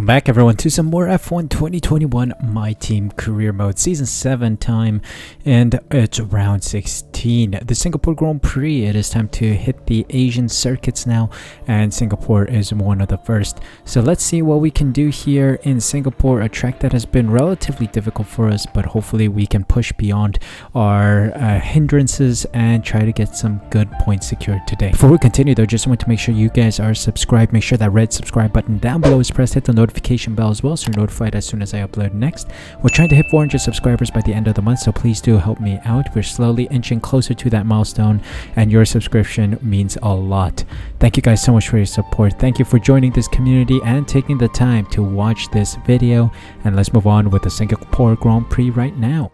Welcome back everyone to some more F1 2021 My Team Career Mode Season 7 time, and it's round 16. The Singapore Grand Prix, it is time to hit the Asian circuits now, and Singapore is one of the first. So let's see what we can do here in Singapore, a track that has been relatively difficult for us, but hopefully we can push beyond our hindrances and try to get some good points secured today. Before we continue though, just want to make sure you guys are subscribed. Make sure that red subscribe button down below is pressed. Hit the notification bell as well so you're notified as soon as I upload next. We're trying to hit 400 subscribers by the end of the month, so please do help me out. We're slowly inching closer to that milestone, and your subscription means a lot. Thank you guys so much for your support. Thank you for joining this community and taking the time to watch this video, and let's move on with the Singapore Grand Prix right now.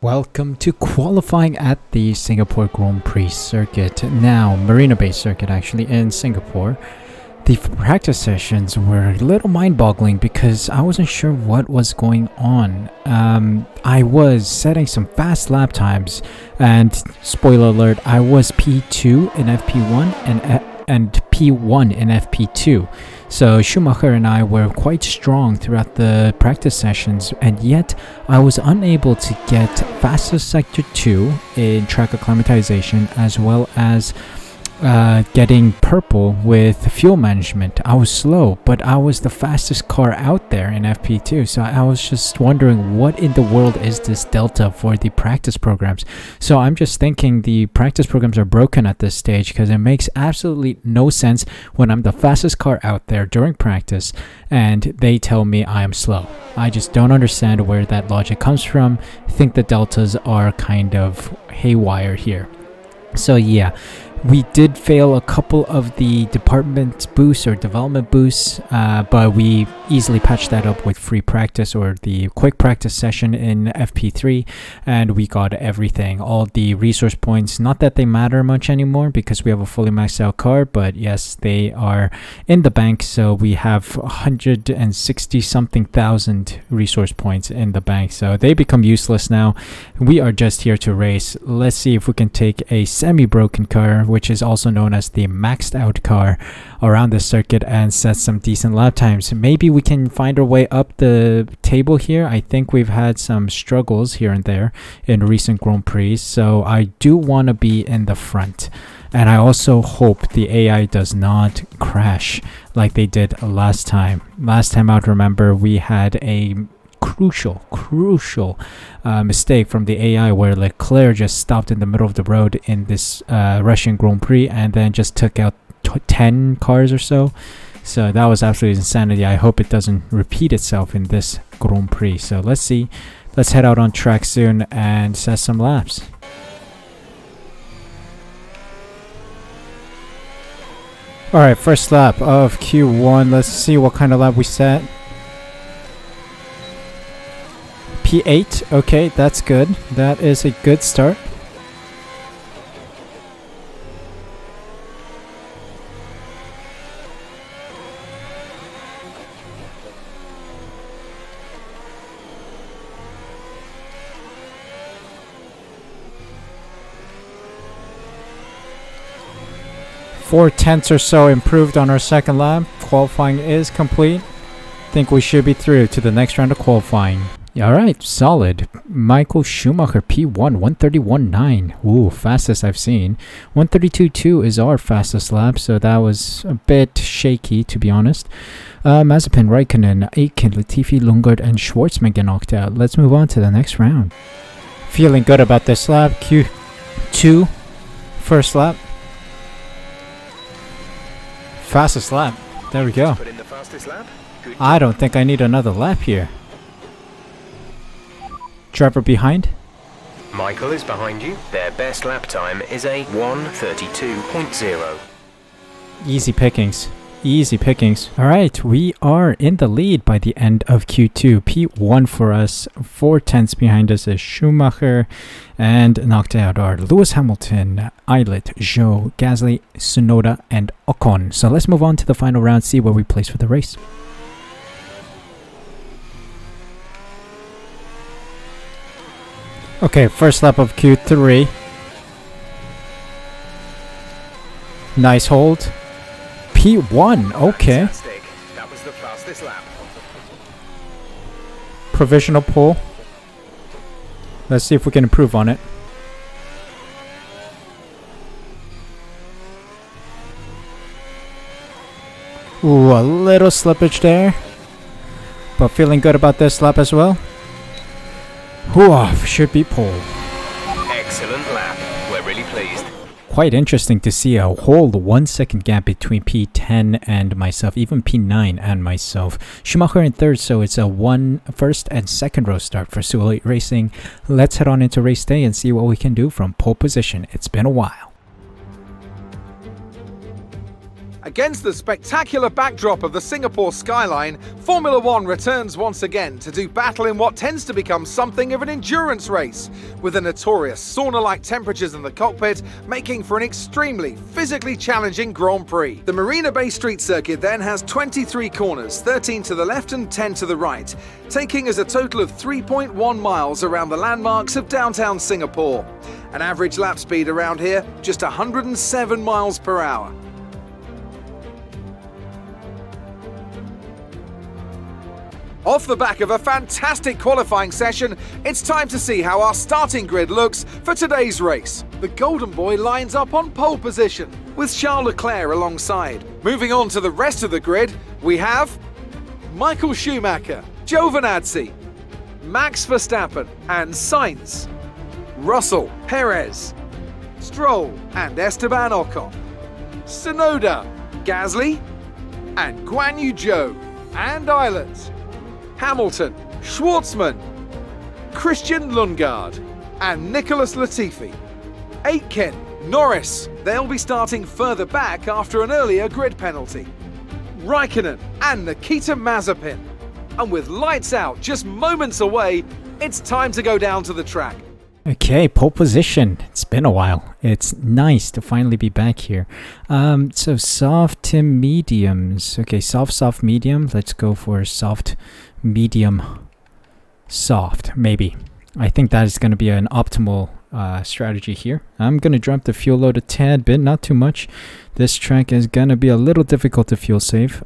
Welcome to qualifying at the Singapore Grand Prix circuit. Now, Marina Bay circuit actually in Singapore. The practice sessions were a little mind-boggling because I wasn't sure what was going on. I was setting some fast lap times, and spoiler alert, I was P2 in FP1 and P1 in FP2. So Schumacher and I were quite strong throughout the practice sessions, and yet I was unable to get fastest sector 2 in track acclimatization, as well as getting purple with fuel management. I was slow, but I was the fastest car out there in FP2. So I was just wondering, what in the world is this delta for the practice programs? So I'm just thinking the practice programs are broken at this stage, because it makes absolutely no sense when I'm the fastest car out there during practice and they tell me I am slow. I just don't understand where that logic comes from. I think the deltas are kind of haywire here. So yeah, we did fail a couple of the department boosts or development boosts, but we easily patched that up with free practice or the quick practice session in FP3, and we got everything, all the resource points. Not that they matter much anymore because we have a fully maxed out car, but yes, they are in the bank. So we have 160 something thousand resource points in the bank, so they become useless now. We are just here to race. Let's see if we can take a semi-broken car, which is also known as the maxed out car, around the circuit and set some decent lap times. Maybe we can find our way up the table here. I think we've had some struggles here and there in recent Grand Prix, so I do want to be in the front. And I also hope the AI does not crash like they did last time. Last time out, remember, we had a crucial mistake from the AI where Leclerc just stopped in the middle of the road in this Russian Grand Prix and then just took out 10 cars or so. So that was absolutely insanity. I hope it doesn't repeat itself in this Grand Prix. So let's see. Let's head out on track soon and set some laps. Alright, first lap of Q1. Let's see what kind of lap we set. P8, okay, that's good. That is a good start. Four tenths or so improved on our second lap. Qualifying is complete. Think we should be through to the next round of qualifying. Alright, solid. Michael Schumacher P1 131.9. Ooh, fastest I've seen. 132.2 is our fastest lap, so that was a bit shaky, to be honest. Mazepin, Raikkonen, Aitken, Latifi, Lundgaard, and Schwartzman get knocked out. Let's move on to the next round. Feeling good about this lap. Q2, first lap. Fastest lap. There we go. I don't think I need another lap here. Driver behind. Michael is behind you. Their best lap time is a 1:32.0. Easy pickings. Easy pickings. Alright, we are in the lead by the end of Q2. P1 for us. 4 tenths behind us is Schumacher. And knocked out are Lewis Hamilton, Eilert, Zhou, Gasly, Tsunoda, and Ocon. So let's move on to the final round, see where we place for the race. Okay, first lap of Q3. Nice hold. P1, okay. Fantastic. That was the fastest lap. Provisional pole. Let's see if we can improve on it. Ooh, a little slippage there. But feeling good about this lap as well. Whew, should be pole. Excellent lap. We're really pleased. Quite interesting to see a whole 1 second gap between P10 and myself, even P9 and myself. Schumacher in third, so it's a first and second row start for Sue Elite Racing. Let's head on into race day and see what we can do from pole position. It's been a while. Against the spectacular backdrop of the Singapore skyline, Formula One returns once again to do battle in what tends to become something of an endurance race, with the notorious sauna-like temperatures in the cockpit making for an extremely physically challenging Grand Prix. The Marina Bay Street Circuit then has 23 corners, 13 to the left and 10 to the right, taking us a total of 3.1 miles around the landmarks of downtown Singapore. An average lap speed around here, just 107 miles per hour. Off the back of a fantastic qualifying session, it's time to see how our starting grid looks for today's race. The Golden Boy lines up on pole position, with Charles Leclerc alongside. Moving on to the rest of the grid, we have Michael Schumacher, Giovinazzi, Max Verstappen and Sainz, Russell, Perez, Stroll and Esteban Ocon, Tsunoda, Gasly and Guan Yu Zhou and Islet, Hamilton, Schwartzman, Christian Lundgaard and Nicholas Latifi. Aitken, Norris, they'll be starting further back after an earlier grid penalty. Raikkonen and Nikita Mazepin. And with lights out just moments away, it's time to go down to the track. Okay, pole position. It's been a while. It's nice to finally be back here. So soft to mediums. Okay, soft, medium. Let's go for soft, medium, soft, maybe. I think that is going to be an optimal strategy here. I'm going to drop the fuel load a tad bit, not too much. This track is going to be a little difficult to fuel save.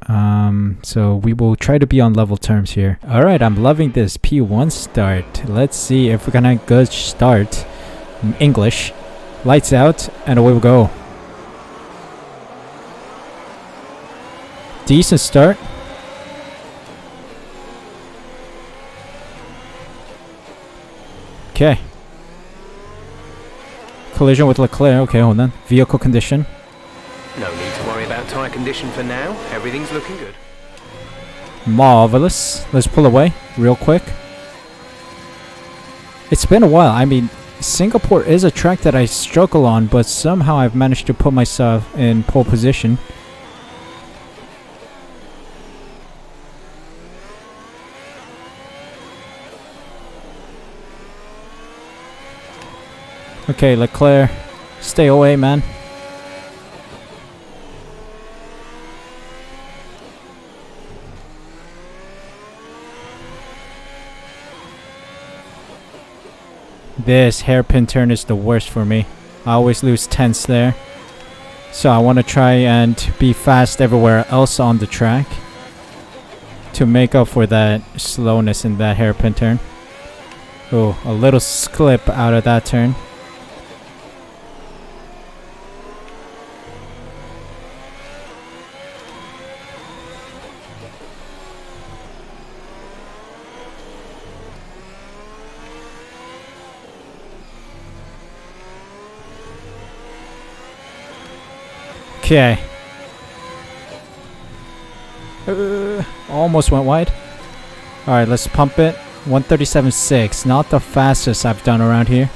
So we will try to be on level terms here. All right, I'm loving this P1 start. Let's see if we're going to good start. English. Lights out, and away we go. Decent start. Okay. Collision with Leclerc. Okay, hold on. Vehicle condition. No need to worry about tyre condition for now. Everything's looking good. Marvelous. Let's pull away real quick. It's been a while. I mean, Singapore is a track that I struggle on, but somehow I've managed to put myself in pole position. Okay, Leclerc, stay away, man. This hairpin turn is the worst for me. I always lose tenths there. So I want to try and be fast everywhere else on the track to make up for that slowness in that hairpin turn. Oh, a little slip out of that turn. Okay. Almost went wide. Alright, let's pump it. 137.6. Not the fastest I've done around here.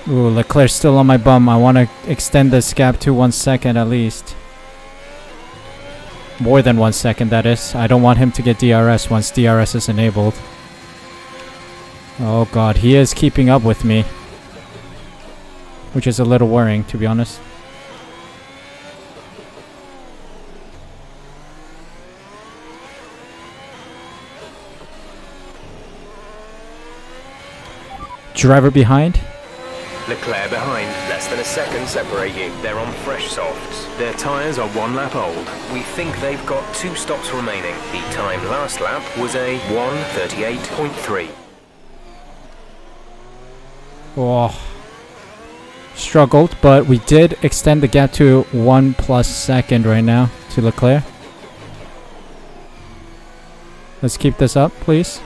Ooh, Leclerc's still on my bum. I want to extend this gap to 1 second at least. More than 1 second, that is. I don't want him to get DRS once DRS is enabled. Oh god, he is keeping up with me. Which is a little worrying, to be honest. Driver behind. Leclerc behind, less than a second separate you. They're on fresh softs. Their tyres are 1 lap old. We think they've got 2 stops remaining. The time last lap was a 1:38.3. Oh. Struggled, but we did extend the gap to 1+ second right now to Leclerc. Let's keep this up, please.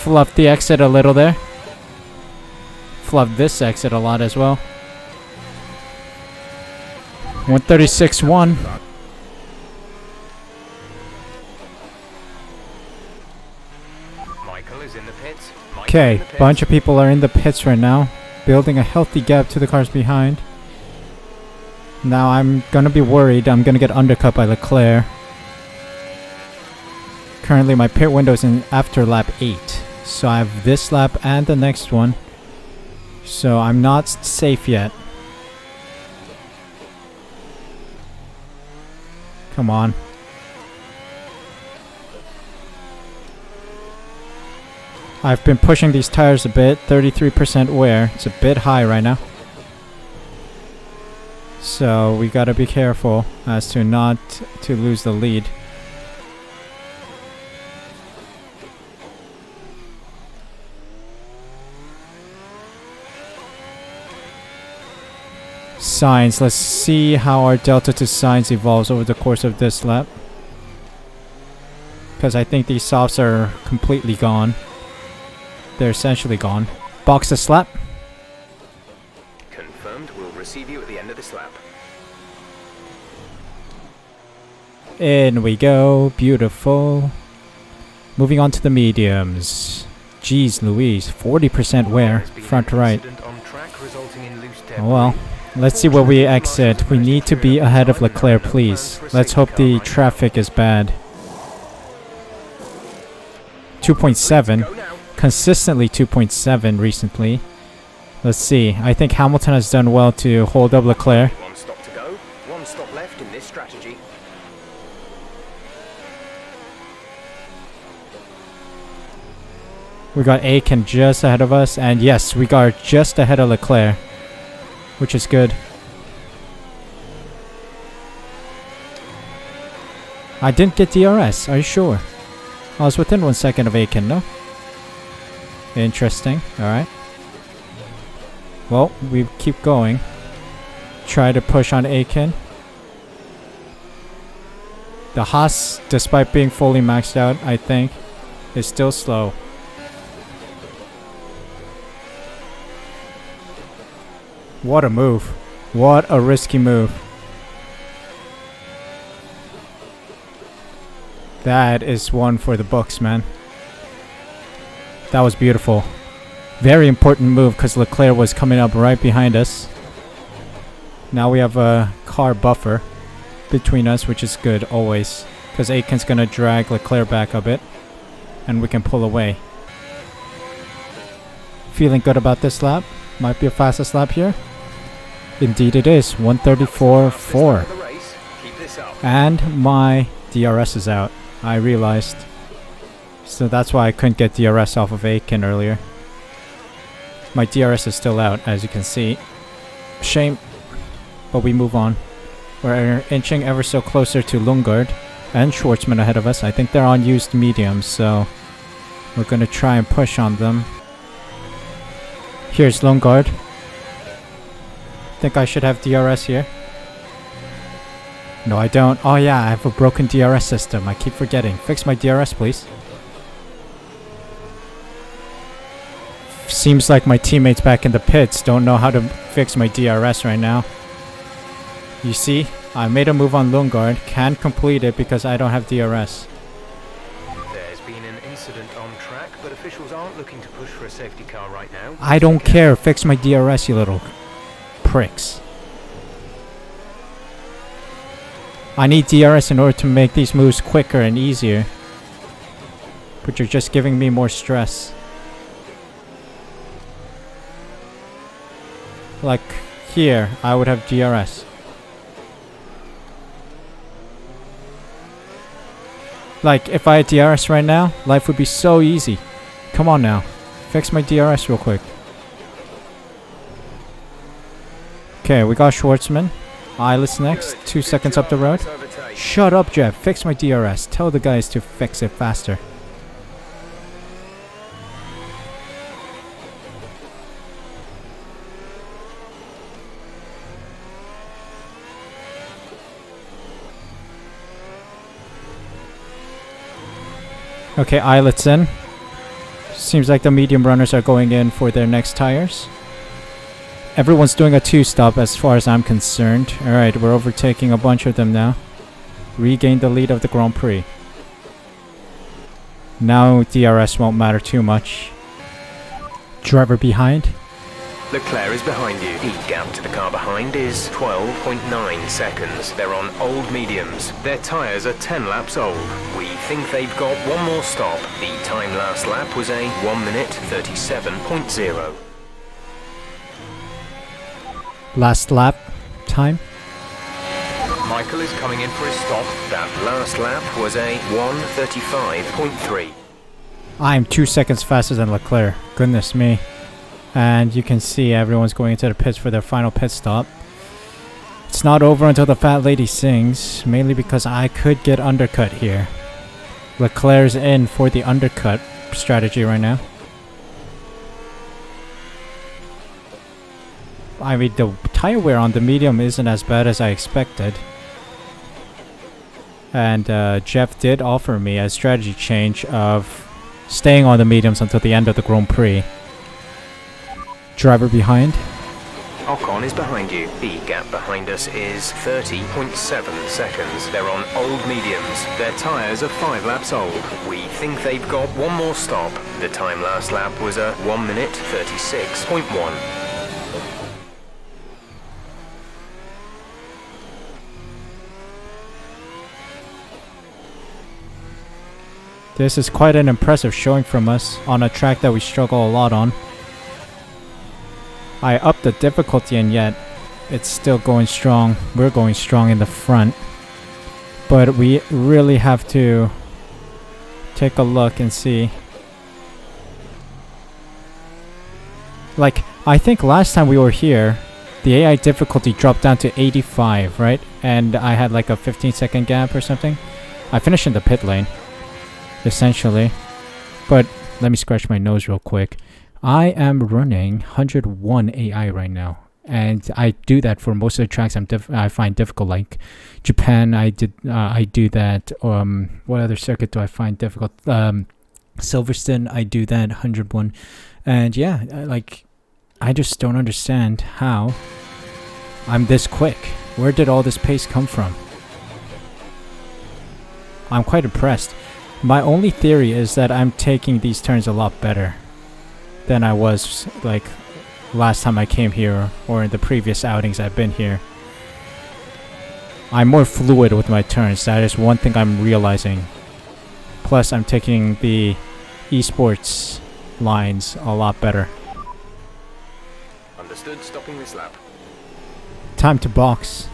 Fluff the exit a little there. Fluff this exit a lot as well. 136.1. Michael is in the pits. Okay, bunch of people are in the pits right now, building a healthy gap to the cars behind. Now I'm gonna be worried I'm gonna get undercut by Leclerc. Currently my pit window is in after lap 8. So I have this lap and the next one. So I'm not safe yet. Come on. I've been pushing these tires a bit. 33% wear. It's a bit high right now. So we gotta be careful as to not to lose the lead. Signs. Let's see how our delta to signs evolves over the course of this lap. Because I think these softs are completely gone. They're essentially gone. Box a slap. Confirmed. We'll receive you at the end of this lap. In we go. Beautiful. Moving on to the mediums. Jeez Louise. 40% wear. Front right. Oh well. Let's see where we exit. We need to be ahead of Leclerc, please. Let's hope the traffic is bad. 2.7. Consistently 2.7 recently. Let's see. I think Hamilton has done well to hold up Leclerc. 1 stop to go. 1 stop left in this strategy. We got Aiken just ahead of us. And yes, we got just ahead of Leclerc, which is good. I didn't get DRS, are you sure? I was within 1 second of Aiken, no? Interesting, alright. Well, we keep going. Try to push on Aiken. The Haas, despite being fully maxed out, I think, is still slow. What a move. What a risky move. That is one for the books, man. That was beautiful. Very important move because Leclerc was coming up right behind us. Now we have a car buffer between us, which is good always. Because Aiken's going to drag Leclerc back a bit. And we can pull away. Feeling good about this lap. Might be a fastest lap here. Indeed it is. 134.4. And my DRS is out. I realized. So that's why I couldn't get DRS off of Aiken earlier. My DRS is still out, as you can see. Shame. But we move on. We're inching ever so closer to Lundgaard and Schwartzman ahead of us. I think they're on used mediums, so we're going to try and push on them. Here's Lundgaard. Think I should have DRS here. No, I don't. Oh yeah, I have a broken DRS system. I keep forgetting. Fix my DRS, please. Seems like my teammates back in the pits don't know how to fix my DRS right now. You see, I made a move on Lundgaard. Can't complete it because I don't have DRS. There's been an incident on track, but officials aren't looking to push for a safety car right now. I don't care. Fix my DRS, you little pricks. I need DRS in order to make these moves quicker and easier. But you're just giving me more stress. Like here, I would have DRS. Like if I had DRS right now, life would be so easy. Come on now. Fix my DRS real quick. Okay, we got Schwartzman. Eilers next. 2 seconds up the road. Shut up, Jeff. Fix my DRS. Tell the guys to fix it faster. Okay, Eilers in. Seems like the medium runners are going in for their next tires. Everyone's doing a 2-stop as far as I'm concerned. Alright, we're overtaking a bunch of them now. Regain the lead of the Grand Prix. Now DRS won't matter too much. Driver behind. Leclerc is behind you. The gap to the car behind is 12.9 seconds. They're on old mediums. Their tyres are 10 laps old. We think they've got one more stop. The time last lap was a 1 minute 37.0. Last lap time. Michael is coming in for his stop. That last lap was a 1:35.3. I'm 2 seconds faster than Leclerc. Goodness me. And you can see everyone's going into the pits for their final pit stop. It's not over until the fat lady sings, mainly because I could get undercut here. Leclerc's in for the undercut strategy right now. I mean, the tire wear on the medium isn't as bad as I expected. And Jeff did offer me a strategy change of staying on the mediums until the end of the Grand Prix. Driver behind. Ocon is behind you. The gap behind us is 30.7 seconds. They're on old mediums. Their tyres are 5 laps old. We think they've got one more stop. The time last lap was a 1 minute 36.1. This is quite an impressive showing from us on a track that we struggle a lot on. I upped the difficulty and yet it's still going strong. We're going strong in the front. But we really have to take a look and see. Like, I think last time we were here, the AI difficulty dropped down to 85, right? And I had like a 15-second gap or something. I finished in the pit lane, essentially. But let me scratch my nose real quick. I am running 101 AI right now, and I do that for most of the tracks I find difficult, like Japan. I do that. What other circuit do I find difficult? Silverstone. I do that 101, and yeah, like I just don't understand how I'm this quick. Where did all this pace come from? I'm quite impressed. My only theory is that I'm taking these turns a lot better than I was like last time I came here or in the previous outings I've been here. I'm more fluid with my turns. That is one thing I'm realizing. Plus I'm taking the esports lines a lot better. Understood. Stopping this lap. Time to box.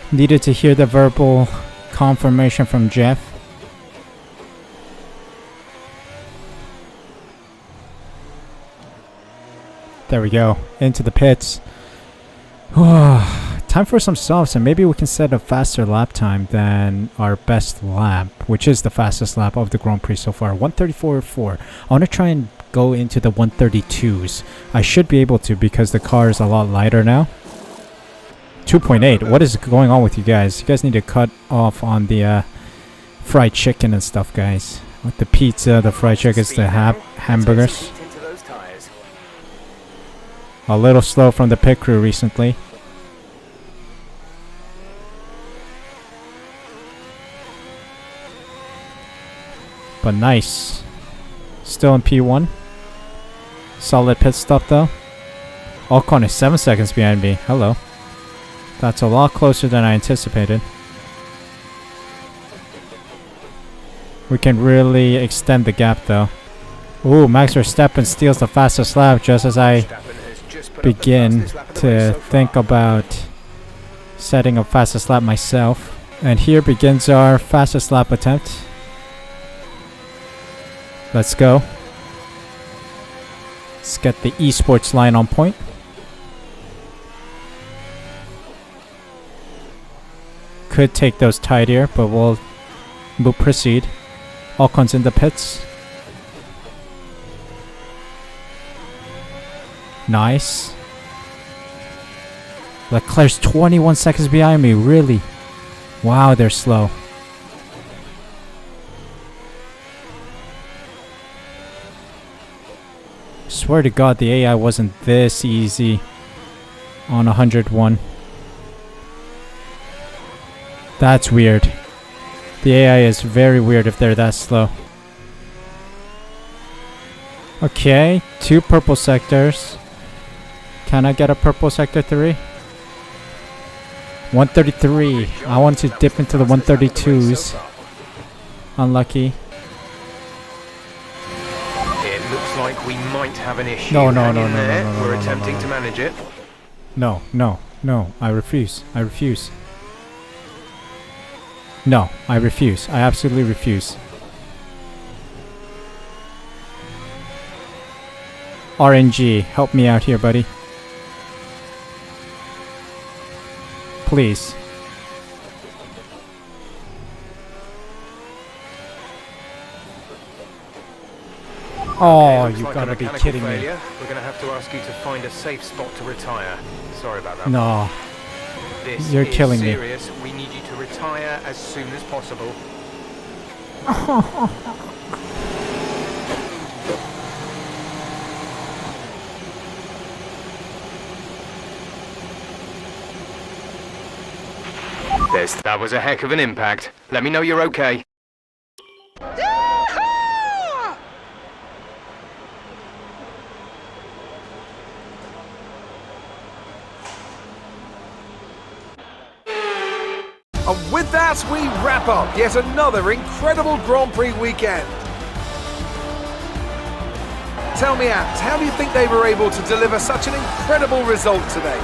Needed to hear the verbal confirmation from Jeff. There we go. Into the pits. Time for some softs, and maybe we can set a faster lap time than our best lap, which is the fastest lap of the Grand Prix so far. 134.4. I want to try and go into the 132s. I should be able to because the car is a lot lighter now. 2.8. What is going on with you guys? You guys need to cut off on the fried chicken and stuff, guys. With the pizza, the fried chicken, the hamburgers. A little slow from the pit crew recently. But nice. Still in P1. Solid pit stop though. Ocon is 7 seconds behind me. Hello. That's a lot closer than I anticipated. We can really extend the gap though. Ooh, Max Verstappen steals the fastest lap just as I begin to think about setting a fastest lap myself. And here begins our fastest lap attempt. Let's go. Let's get the esports line on point. Could take those tidier, but we'll proceed. Alcon's in the pits. Nice. Leclerc's 21 seconds behind me, really? Wow, they're slow. Swear to God, the AI wasn't this easy on 101. That's weird. The AI is very weird if they're that slow. Okay, 2 purple sectors. Can I get a purple sector 3? 133. I want to dip into the 132s. Unlucky. It looks like we might have an issue. No. We're attempting to manage it. No. I refuse. No, I refuse. I absolutely refuse. RNG, help me out here, buddy. Please. Oh, you gotta be kidding me. We're gonna have to ask you to find a safe spot to retire. Sorry about that. No. This You're is killing me. serious. We need you to retire as soon as possible. That was a heck of an impact. Let me know you're okay. And with that, we wrap up yet another incredible Grand Prix weekend. Tell me, Ant, how do you think they were able to deliver such an incredible result today?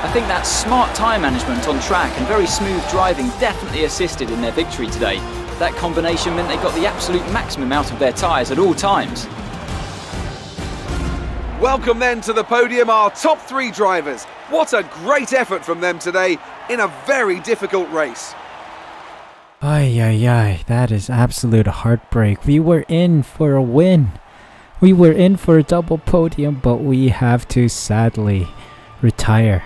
I think that smart tyre management on track and very smooth driving definitely assisted in their victory today. That combination meant they got the absolute maximum out of their tyres at all times. Welcome then to the podium, our top 3 drivers. What a great effort from them today in a very difficult race. Ay, that is absolute heartbreak. We were in for a win. We were in for a double podium, but we have to sadly retire.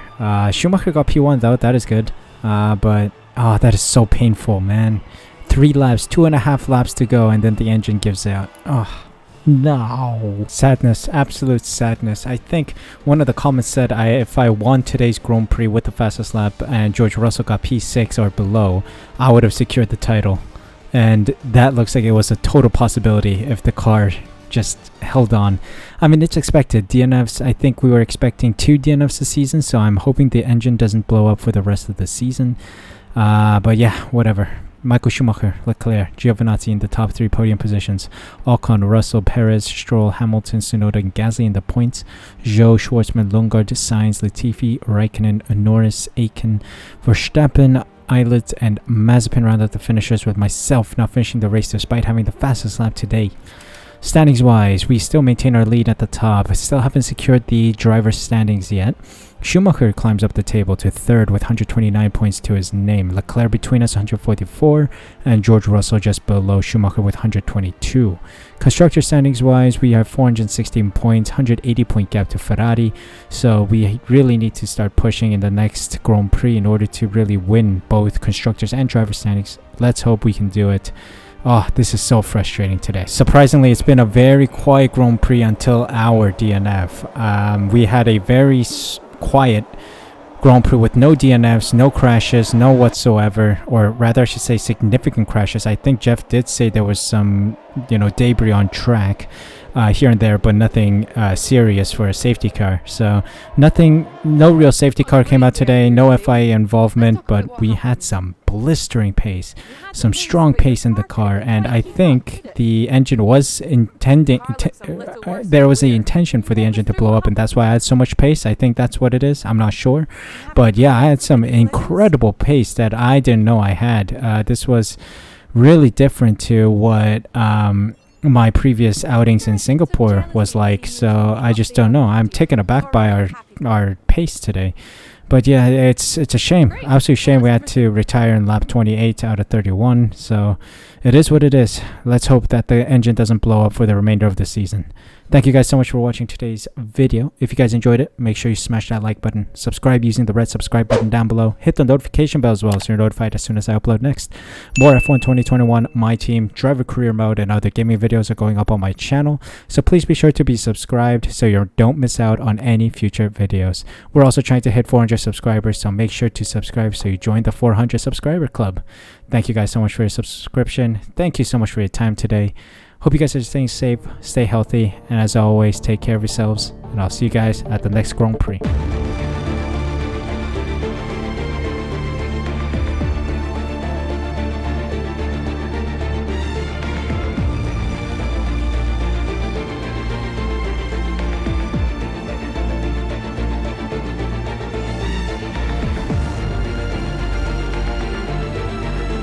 Schumacher got P1 though, that is good. But that is so painful, man. 3 laps, 2.5 laps to go, and then the engine gives out. Oh, no. Sadness, absolute sadness. I think one of the comments said if I won today's Grand Prix with the fastest lap and George Russell got P6 or below, I would have secured the title. And that looks like it was a total possibility if the car just held on. I mean, it's expected. DNFs, I think we were expecting 2 DNFs this season, so I'm hoping the engine doesn't blow up for the rest of the season. But yeah, whatever. Michael Schumacher, Leclerc, Giovinazzi in the top 3 podium positions. Ocon, Russell, Perez, Stroll, Hamilton, Tsunoda, and Gasly in the points. Zhou, Schwartzman, Lundgaard, Sainz, Latifi, Raikkonen, Norris, Aiken, Verstappen, Eilert, and Mazepin round out the finishers, with myself not finishing the race despite having the fastest lap today. Standings wise, we still maintain our lead at the top. I still haven't secured the driver's standings yet. Schumacher climbs up the table to 3rd with 129 points to his name. Leclerc between us 144, and George Russell just below Schumacher with 122. Constructor standings wise, we have 416 points, 180 point gap to Ferrari. So we really need to start pushing in the next Grand Prix in order to really win both constructors and driver standings. Let's hope we can do it. Oh, this is so frustrating today. Surprisingly, it's been a very quiet Grand Prix until our DNF. We had a very quiet Grand Prix with no DNFs, no crashes, no whatsoever, or rather I should say significant crashes. I think Jeff did say there was some debris on track here and there, but nothing serious for a safety car. So no real safety car came out today, no FIA involvement, but we had some blistering pace, some strong pace in the car, and I think the engine was there was the intention for the engine to blow up, and that's why I had so much pace. I think that's what it is. I'm not sure, but yeah, I had some incredible pace that I didn't know I had. This was really different to what my previous outings in Singapore was like, so I just don't know. I'm taken aback by our pace today. But yeah, it's a shame, absolute shame we had to retire in lap 28 out of 31, so it is what it is. Let's hope that the engine doesn't blow up for the remainder of the season. Thank you guys so much for watching today's video. If you guys enjoyed it, make sure you smash that like button, subscribe using the red subscribe button down below, hit the notification bell as well so you're notified as soon as I upload next. More F1 2021, my team, driver career mode, and other gaming videos are going up on my channel, so please be sure to be subscribed so you don't miss out on any future videos. We're also trying to hit 400 subscribers, so make sure to subscribe so you join the 400 subscriber club. Thank you guys so much for your subscription. Thank you so much for your time today. Hope you guys are staying safe, stay healthy, and as always, take care of yourselves, and I'll see you guys at the next Grand Prix.